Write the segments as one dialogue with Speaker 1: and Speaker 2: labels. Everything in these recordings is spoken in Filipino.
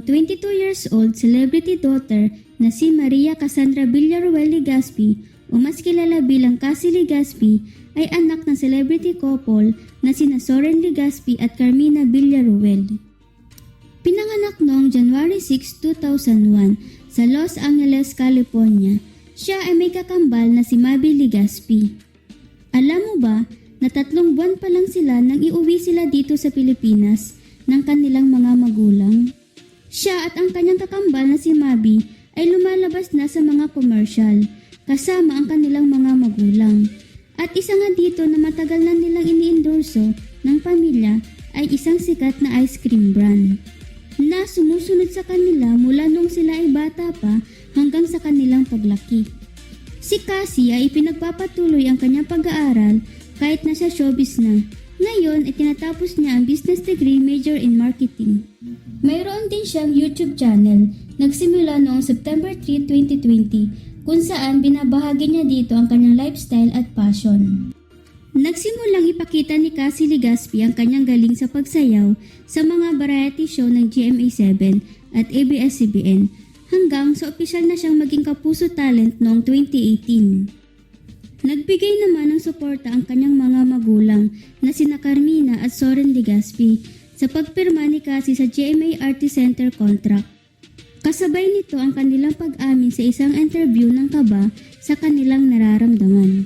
Speaker 1: 22 years old celebrity daughter na si Maria Cassandra Villaruel Legaspi o mas kilala bilang Cassie Legaspi ay anak ng celebrity couple na sina Soren Legaspi at Carmina Villaruel. Pinanganak noong January 6, 2001 sa Los Angeles, California. Siya ay may kakambal na si Mabi Legaspi. Alam mo ba na 3 buwan pa lang sila nang iuwi sila dito sa Pilipinas ng kanilang mga magulang? Siya at ang kanyang kakambal na si Mabi ay lumalabas na sa mga commercial kasama ang kanilang mga magulang. At isa nga dito na matagal na nilang ini-endorso ng pamilya ay isang sikat na ice cream brand na sumusunod sa kanila mula nung sila ay bata pa hanggang sa kanilang paglaki. Si Cassie ay ipinagpapatuloy ang kanyang pag-aaral kahit nasa showbiz na. Ngayon ay tinatapos niya ang business degree major in marketing. Mayroon din siyang YouTube channel, nagsimula noong September 3, 2020 kung saan binabahagi niya dito ang kanyang lifestyle at passion. Nagsimulang ipakita ni Cassie Legaspi ang kanyang galing sa pagsayaw sa mga variety show ng GMA7 at ABS-CBN hanggang sa opisyal na siyang maging kapuso talent noong 2018. Nagbigay naman ng suporta ang kanyang mga magulang na sina Carmina at Soren Legaspi sa pagpirma ni Cassie sa GMA Artist Center contract. Kasabay nito ang kanilang pag-amin sa isang interview ng kaba sa kanilang nararamdaman.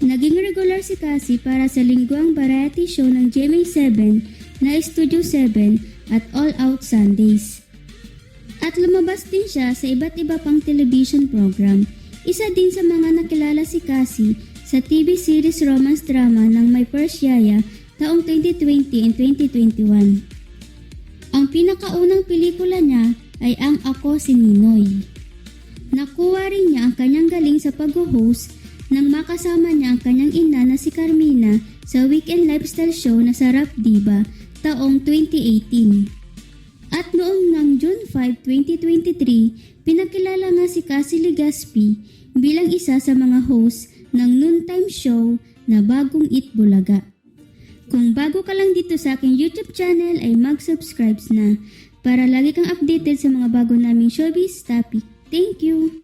Speaker 1: Naging regular si Cassie para sa lingguang variety show ng GMA7 na Studio 7 at All Out Sundays. At lumabas din siya sa iba't iba pang television program. Isa din sa mga nakilala si Cassie sa TV series romance drama ng My First Yaya taong 2020 and 2021. Ang pinakaunang pelikula niya ay ang Ako si Ninoy. Nakuha rin niya ang kanyang galing sa pag-host nang makasama niya ang kanyang ina na si Carmina sa weekend lifestyle show na Sarap Diba taong 2018. At noong ng June 5, 2023, pinakilala nga si Cassie Legaspi bilang isa sa mga host ng noontime show na Bagong Eat Bulaga. Kung bago ka lang dito sa aking YouTube channel ay mag-subscribe na para lagi kang updated sa mga bago naming showbiz topic. Thank you!